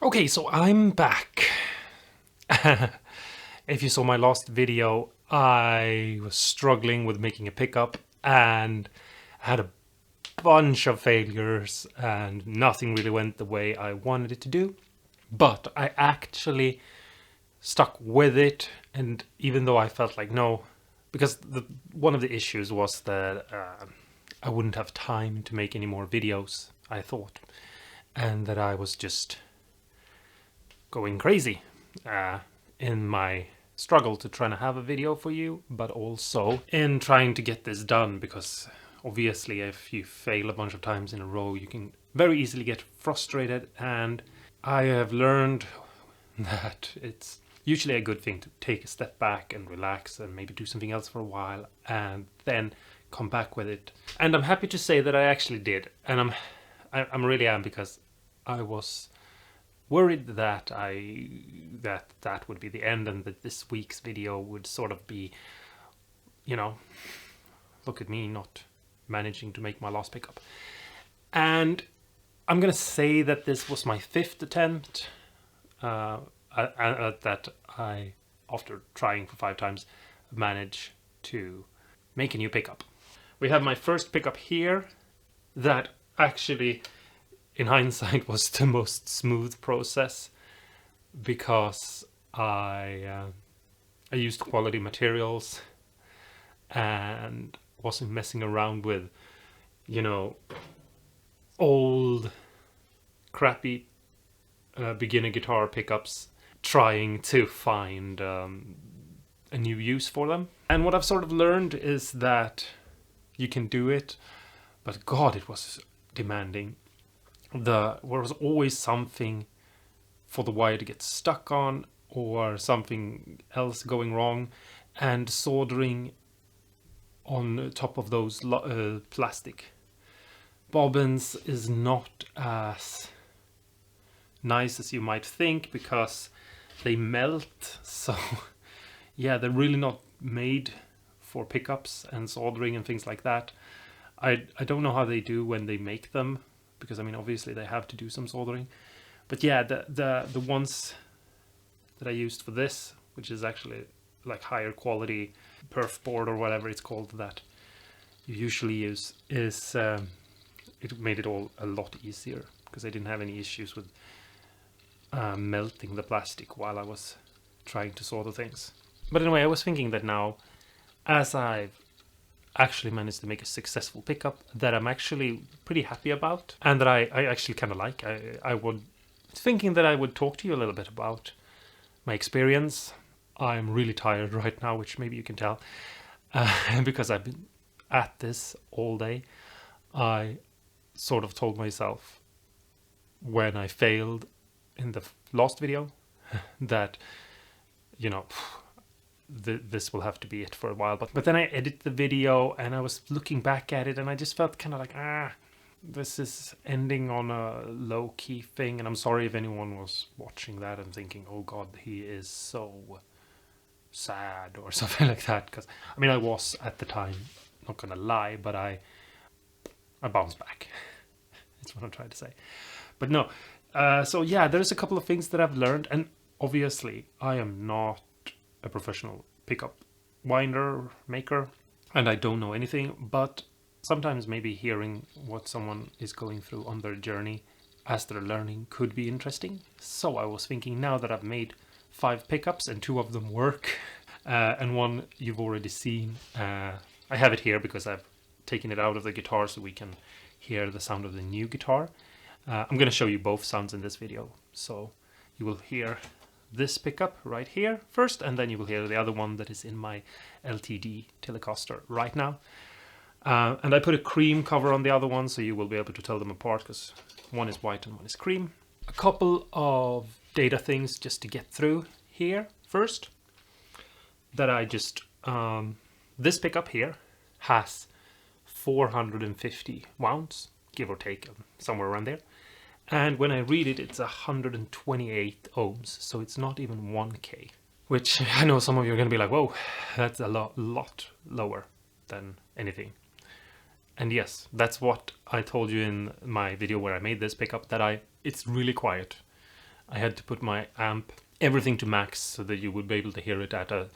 Okay, so I'm back. If you saw my last video, I was struggling with making a pickup and had a bunch of failures and nothing really went the way I wanted it to do. But I actually stuck with it, and even though I felt like no, because one of the issues was that I wouldn't have time to make any more videos, I thought, and that I was just going crazy in my struggle to try to have a video for you, but also in trying to get this done, because obviously if you fail a bunch of times in a row you can very easily get frustrated, and I have learned that it's usually a good thing to take a step back and relax and maybe do something else for a while and then come back with it. And I'm happy to say that I actually did, and I'm really am, because I was worried that that would be the end, and that this week's video would sort of be, look at me not managing to make my last pickup. And I'm gonna say that this was my fifth attempt that I, after trying for 5 times, managed to make a new pickup. We have my first pickup here that actually, in hindsight, was the most smooth process, because I used quality materials and wasn't messing around with, old crappy beginner guitar pickups, trying to find a new use for them. And what I've sort of learned is that you can do it, but God, it was demanding. There was always something for the wire to get stuck on, or something else going wrong, and soldering on top of those plastic bobbins is not as nice as you might think, because they melt. So yeah, they're really not made for pickups and soldering and things like that. I don't know how they do when they make them, because I mean obviously they have to do some soldering. But yeah, the ones that I used for this, which is actually like higher quality perf board or whatever it's called that you usually use, is it made it all a lot easier, because I didn't have any issues with melting the plastic while I was trying to solder things. But anyway, I was thinking that now, as I've actually managed to make a successful pickup that I'm actually pretty happy about, and that I actually kind of like, I would thinking that I would talk to you a little bit about my experience. I'm really tired right now, which maybe you can tell, because I've been at this all day. I sort of told myself when I failed in the last video that, this will have to be it for a while. But then I edited the video and I was looking back at it, and I just felt kind of like, this is ending on a low-key thing. And I'm sorry if anyone was watching that and thinking, oh God, he is so sad or something like that. Because, I mean, I was at the time, not gonna lie, but I bounced back. That's what I'm trying to say. But no, so yeah, there's a couple of things that I've learned, and obviously I am not a professional pickup winder maker, and I don't know anything, but sometimes maybe hearing what someone is going through on their journey as they're learning could be interesting. So I was thinking, now that I've made 5 pickups and 2 of them work, and one you've already seen, I have it here because I've taken it out of the guitar so we can hear the sound of the new guitar. I'm going to show you both sounds in this video, so you will hear this pickup right here first, and then you will hear the other one that is in my LTD Telecaster right now. And I put a cream cover on the other one, so you will be able to tell them apart, because one is white and one is cream. A couple of data things just to get through here first, that I just this pickup here has 450 wounds, give or take, somewhere around there. And when I read it, it's 128 ohms, so it's not even 1K. Which I know some of you are going to be like, whoa, that's a lot lower than anything. And yes, that's what I told you in my video where I made this pickup, that it's really quiet. I had to put my amp, everything to max so that you would be able to hear it at a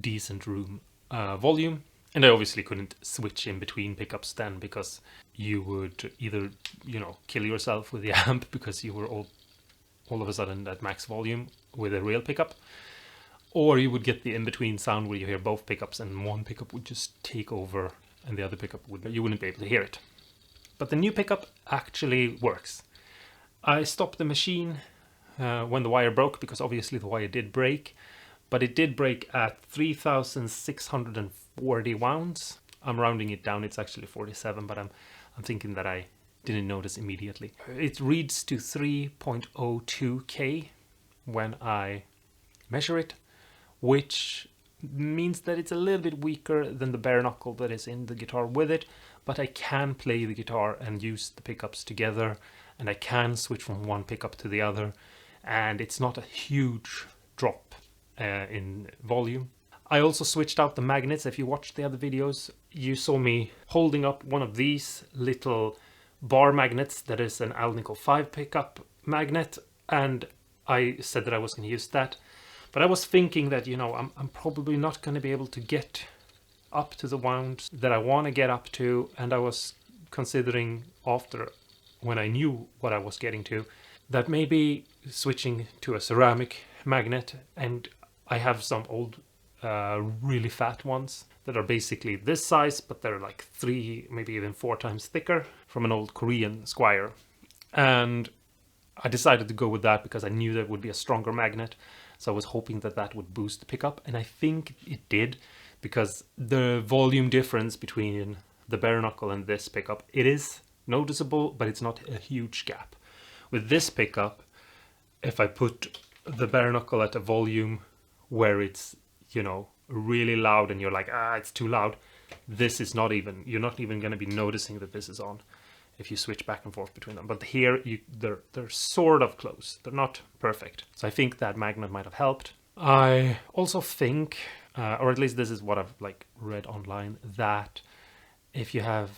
decent room volume. And I obviously couldn't switch in between pickups then, because you would either, kill yourself with the amp because you were all of a sudden at max volume with a real pickup, or you would get the in-between sound where you hear both pickups and one pickup would just take over and the other pickup you wouldn't be able to hear it. But the new pickup actually works. I stopped the machine when the wire broke, because obviously the wire did break, but it did break at 3,640 wounds. I'm rounding it down, it's actually 47, but I'm thinking that I didn't notice immediately. It reads to 3.02K when I measure it, which means that it's a little bit weaker than the bare knuckle that is in the guitar with it, but I can play the guitar and use the pickups together, and I can switch from one pickup to the other, and it's not a huge drop in volume. I also switched out the magnets. If you watched the other videos, you saw me holding up one of these little bar magnets that is an Alnico 5 pickup magnet, and I said that I was going to use that. But I was thinking that, I'm probably not going to be able to get up to the wound that I want to get up to, and I was considering, after when I knew what I was getting to, that maybe switching to a ceramic magnet. And I have some old really fat ones that are basically this size, but they're like 3, maybe even 4 times thicker, from an old Korean Squire. And I decided to go with that because I knew that would be a stronger magnet. So I was hoping that that would boost the pickup, and I think it did, because the volume difference between the bare knuckle and this pickup, it is noticeable, but it's not a huge gap. With this pickup, if I put the bare knuckle at a volume where it's, really loud and you're like, it's too loud, you're not even going to be noticing that this is on if you switch back and forth between them. But here, they're sort of close. They're not perfect. So I think that magnet might have helped. I also think, or at least this is what I've read online, that if you have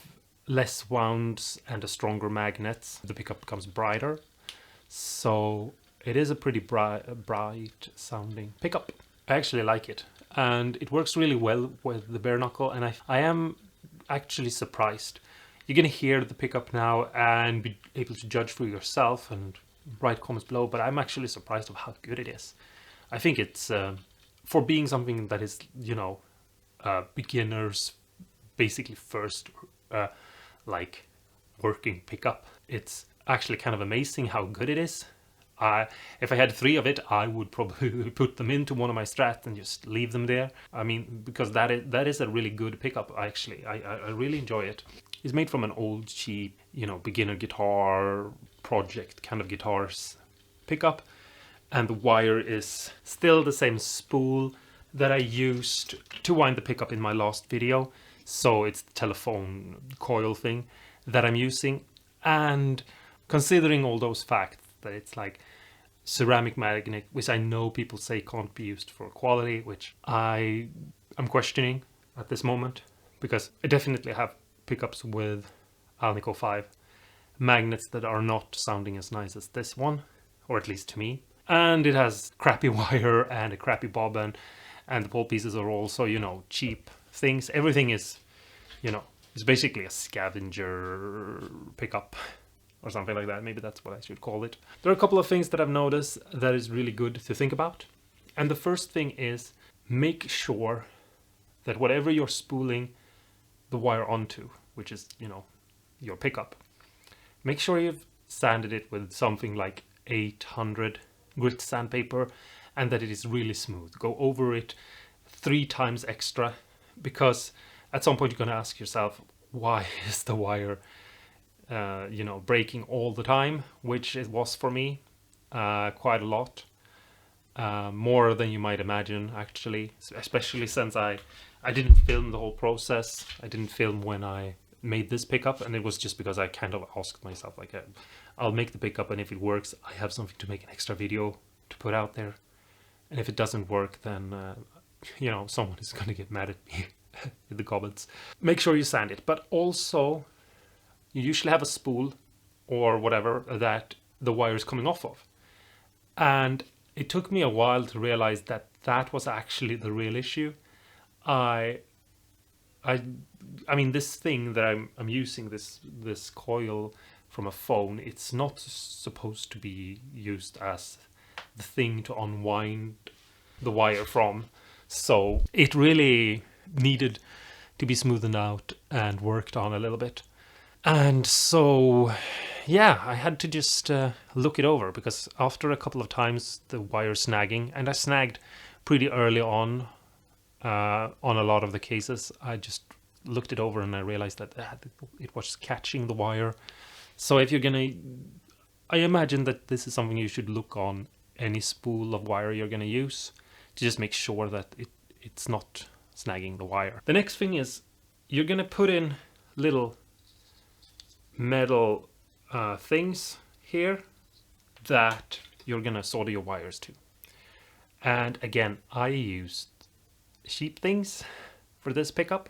less wounds and a stronger magnet, the pickup becomes brighter. So it is a pretty bright sounding pickup. I actually like it, and it works really well with the bare knuckle, and I am actually surprised. You're going to hear the pickup now and be able to judge for yourself and write comments below, but I'm actually surprised of how good it is. I think it's, for being something that is, beginners, basically first, working pickup, it's actually kind of amazing how good it is. If I had 3 of it, I would probably put them into one of my Strats and just leave them there. I mean, because that is a really good pickup, actually. I really enjoy it. It's made from an old, cheap, beginner guitar project kind of guitars pickup. And the wire is still the same spool that I used to wind the pickup in my last video. So it's the telephone coil thing that I'm using. And considering all those facts, that it's ceramic magnet, which I know people say can't be used for quality, which I'm questioning at this moment, because I definitely have pickups with Alnico 5 magnets that are not sounding as nice as this one, or at least to me. And it has crappy wire and a crappy bobbin, and the pole pieces are also, cheap things. Everything is, it's basically a scavenger pickup or something like that. Maybe that's what I should call it. There are a couple of things that I've noticed that is really good to think about. And the first thing is, make sure that whatever you're spooling the wire onto, which is, your pickup, make sure you've sanded it with something like 800 grit sandpaper, and that it is really smooth. Go over it 3 times extra, because at some point you're going to ask yourself, why is the wire breaking all the time, which it was for me quite a lot, more than you might imagine, actually, especially since I didn't film the whole process. I didn't film when I made this pickup, and it was just because I kind of asked myself, I'll make the pickup, and if it works, I have something to make an extra video to put out there, and if it doesn't work, then someone is gonna get mad at me in the comments. Make sure you sand it, but also you usually have a spool or whatever that the wire is coming off of. And it took me a while to realize that that was actually the real issue. I I I mean, this thing that I'm using, this coil from a phone, it's not supposed to be used as the thing to unwind the wire from. So it really needed to be smoothened out and worked on a little bit. And so, yeah, I had to just look it over, because after a couple of times the wire snagging, and I snagged pretty early on a lot of the cases, I just looked it over and I realized that it was catching the wire. So if you're gonna, I imagine that this is something you should look on any spool of wire you're gonna use, to just make sure that it's not snagging the wire. The next thing is you're gonna put in little metal things here that you're gonna solder your wires to. And again, I used sheep things for this pickup.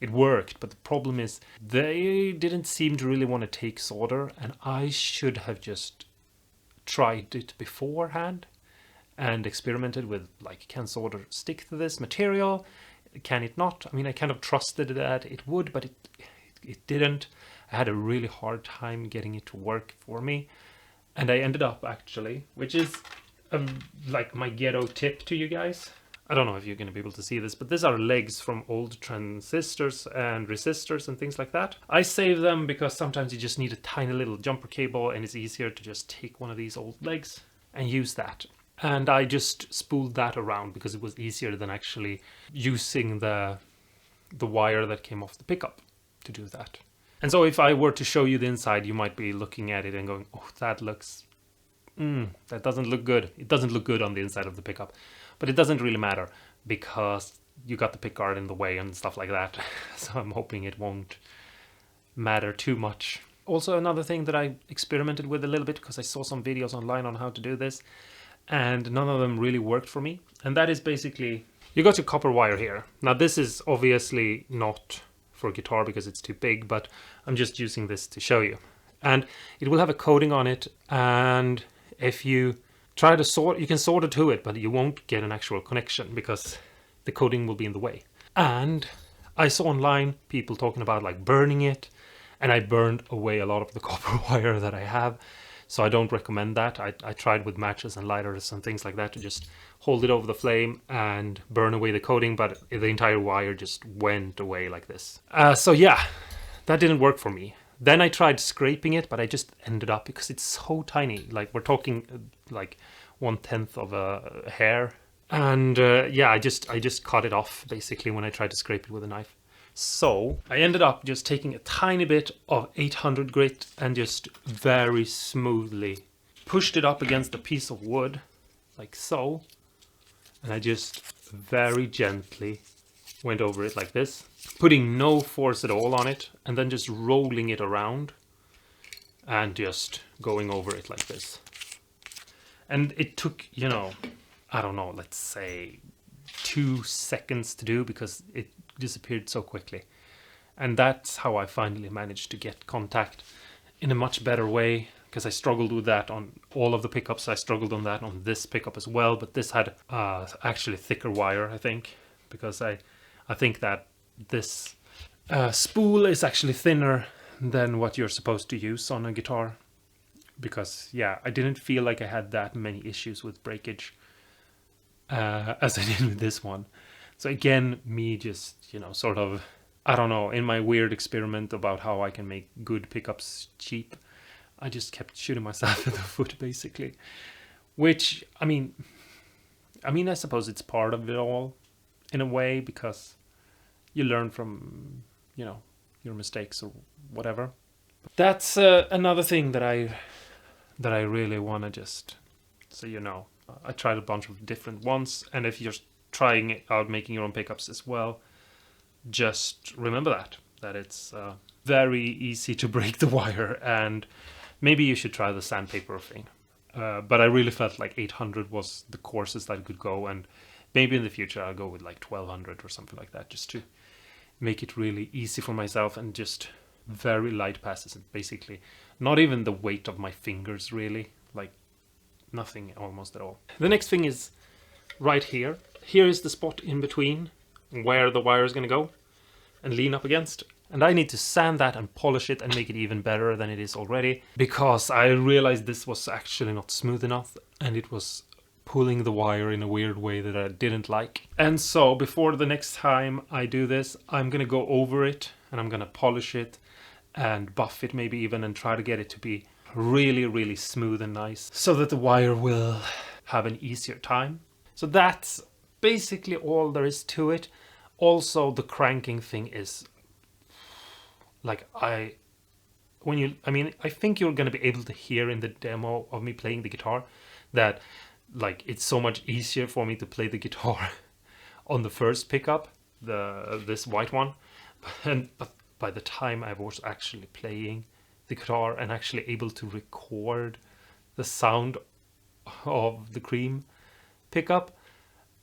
It worked, but the problem is they didn't seem to really want to take solder, and I should have just tried it beforehand and experimented with, like, can solder stick to this material? Can it not? I mean, I kind of trusted that it would, but it didn't. I had a really hard time getting it to work for me, and I ended up actually, which is like my ghetto tip to you guys. I don't know if you're going to be able to see this, but these are legs from old transistors and resistors and things like that. I save them because sometimes you just need a tiny little jumper cable, and it's easier to just take one of these old legs and use that. And I just spooled that around because it was easier than actually using the wire that came off the pickup to do that. And so if I were to show you the inside, you might be looking at it and going, oh, that looks... that doesn't look good. It doesn't look good on the inside of the pickup. But it doesn't really matter, because you got the pickguard in the way and stuff like that. So I'm hoping it won't matter too much. Also, another thing that I experimented with a little bit, because I saw some videos online on how to do this, and none of them really worked for me. And that is basically, you got your copper wire here. Now this is obviously not for guitar because it's too big, but I'm just using this to show you. And it will have a coating on it, and if you try to solder, you can solder to it, but you won't get an actual connection because the coating will be in the way. And I saw online people talking about like burning it, and I burned away a lot of the copper wire that I have. So I don't recommend that. I tried with matches and lighters and things like that to just hold it over the flame and burn away the coating, but the entire wire just went away like this. So yeah, that didn't work for me. Then I tried scraping it, but I just ended up, because it's so tiny, like we're talking like 1/10 of a hair. And yeah, I just cut it off basically when I tried to scrape it with a knife. So I ended up just taking a tiny bit of 800 grit and just very smoothly pushed it up against a piece of wood, like so. And I just very gently went over it like this, putting no force at all on it, and then just rolling it around and just going over it like this. And it took, you know, I don't know, let's say 2 seconds to do, because it disappeared so quickly. And that's how I finally managed to get contact in a much better way, because I struggled with that on all of the pickups. I struggled on that on this pickup as well, but this had actually thicker wire, I think, because I think that this spool is actually thinner than what you're supposed to use on a guitar. Because, yeah, I didn't feel like I had that many issues with breakage as I did with this one. So again, me just, you know, sort of, I don't know, in my weird experiment about how I can make good pickups cheap, I just kept shooting myself in the foot, basically. Which, I mean, I suppose it's part of it all, in a way, because you learn from, you know, your mistakes or whatever. That's another thing that I really want to just, so you know. I tried a bunch of different ones, and if you're trying out making your own pickups as well, just remember that it's very easy to break the wire, and maybe you should try the sandpaper thing. But I really felt like 800 was the coarsest that could go, and maybe in the future I'll go with like 1200 or something like that, just to make it really easy for myself, and just very light passes, and basically not even the weight of my fingers, really. Like, nothing almost at all. The next thing is right here. Here is the spot in between where the wire is going to go and lean up against. And I need to sand that and polish it and make it even better than it is already, because I realized this was actually not smooth enough and it was pulling the wire in a weird way that I didn't like. And so before the next time I do this, I'm going to go over it and I'm going to polish it and buff it maybe even, and try to get it to be really, really smooth and nice so that the wire will have an easier time. So that's basically all there is to it. Also, the cranking thing is like, I think you're going to be able to hear in the demo of me playing the guitar that like it's so much easier for me to play the guitar on the first pickup, this white one, but by the time I was actually playing the guitar and actually able to record the sound of the cream pickup,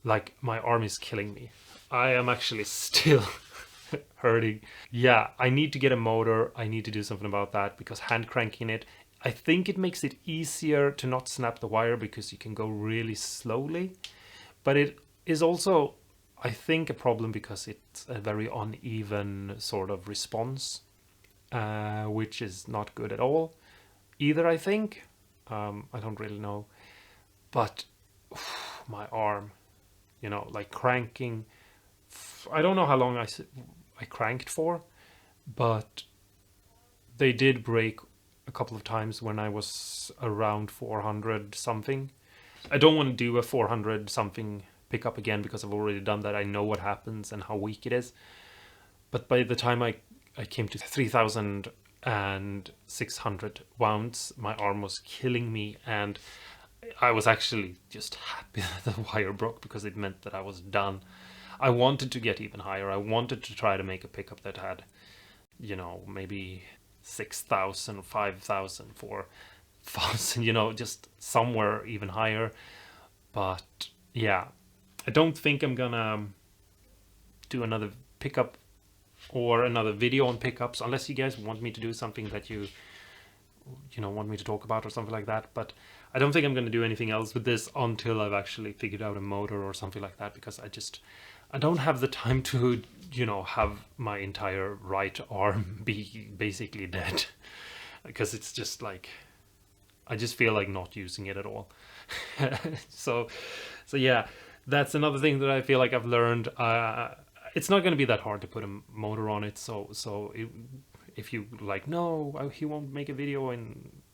like my arm is killing me. I am actually still hurting. Yeah, I need to get a motor. I need to do something about that, because hand cranking it, I think it makes it easier to not snap the wire because you can go really slowly. But it is also, I think, a problem because it's a very uneven sort of response, which is not good at all either, I think. I don't really know. But my arm, you know, like cranking, I don't know how long I cranked for, but they did break a couple of times when I was around 400 something. I don't want to do a 400 something pickup again because I've already done that. I know what happens and how weak it is. But by the time I came to 3,600 wounds, my arm was killing me, and I was actually just happy that the wire broke because it meant that I was done. I wanted to get even higher. I wanted to try to make a pickup that had, you know, maybe 6,000, 5,000, 4,000, you know, just somewhere even higher. But yeah, I don't think I'm gonna do another pickup or another video on pickups unless you guys want me to do something that you know, want me to talk about or something like that. But I don't think I'm going to do anything else with this until I've actually figured out a motor or something like that, because I don't have the time to, you know, have my entire right arm be basically dead, because it's just like, I just feel like not using it at all. so yeah, that's another thing that I feel like I've learned. It's not going to be that hard to put a motor on it. If you like, no, he won't make a video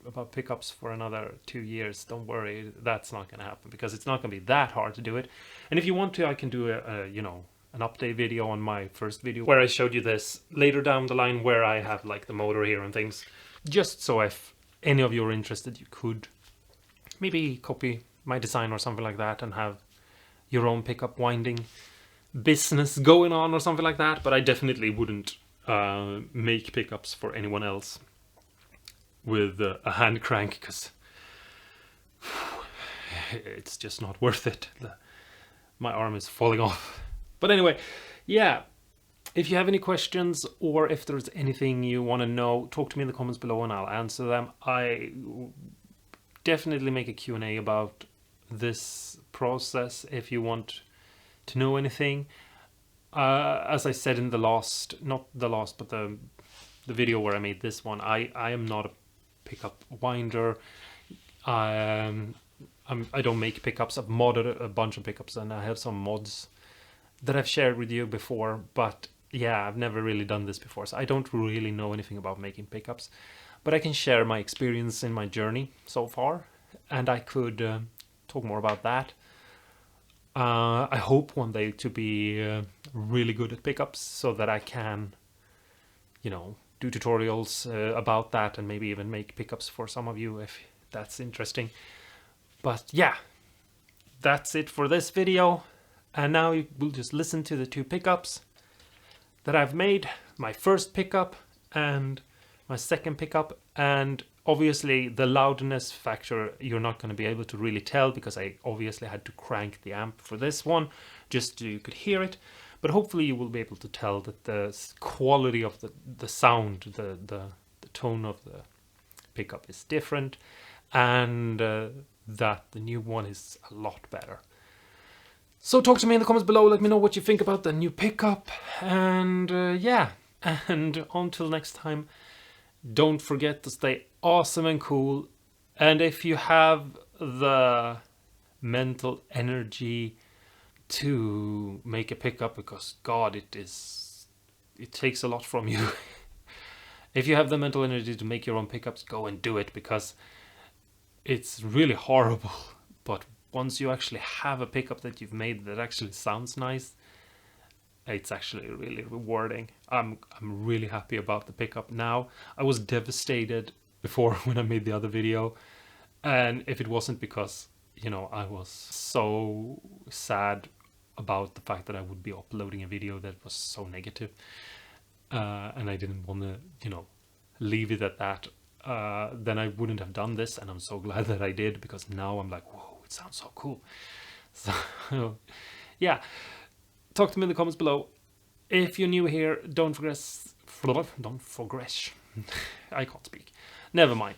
about pickups for another 2 years, don't worry, that's not going to happen, because it's not going to be that hard to do it. And if you want to, I can do you know, an update video on my first video where I showed you this later down the line, where I have like the motor here and things, just so if any of you are interested, you could maybe copy my design or something like that and have your own pickup winding business going on or something like that. But I definitely wouldn't make pickups for anyone else with a hand crank, because it's just not worth it. My arm is falling off. But anyway, yeah, if you have any questions or if there's anything you want to know, talk to me in the comments below and I'll answer them. I definitely make a Q&A about this process if you want to know anything. As I said in the video where I made this one, I am not a pickup winder. I don't make pickups. I've modded a bunch of pickups and I have some mods that I've shared with you before, but yeah, I've never really done this before, so I don't really know anything about making pickups. But I can share my experience in my journey so far, and I could talk more about that. I hope one day to be really good at pickups so that I can, you know, do tutorials about that and maybe even make pickups for some of you if that's interesting. But yeah, that's it for this video. And now you will just listen to the two pickups that I've made. My first pickup and my second pickup. And obviously the loudness factor you're not going to be able to really tell, because I obviously had to crank the amp for this one just so you could hear it. But hopefully you will be able to tell that the quality of the sound, the tone of the pickup is different. And that the new one is a lot better. So talk to me in the comments below, let me know what you think about the new pickup, and yeah, and until next time, don't forget to stay awesome and cool, and if you have the mental energy to make a pickup, because God, it takes a lot from you. If you have the mental energy to make your own pickups, go and do it, because it's really horrible. But once you actually have a pickup that you've made that actually sounds nice, it's actually really rewarding. I'm really happy about the pickup now. I was devastated before when I made the other video, and if it wasn't because, you know, I was so sad about the fact that I would be uploading a video that was so negative, and I didn't want to, you know, leave it at that, then I wouldn't have done this, and I'm so glad that I did, because now I'm like, whoa, it sounds so cool. So yeah, talk to me in the comments below. If you're new here, don't forget I can't speak, never mind,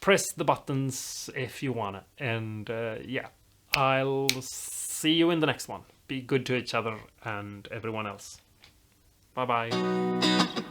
press the buttons if you wanna, and yeah, I'll see you in the next one. Be good to each other and everyone else. Bye bye.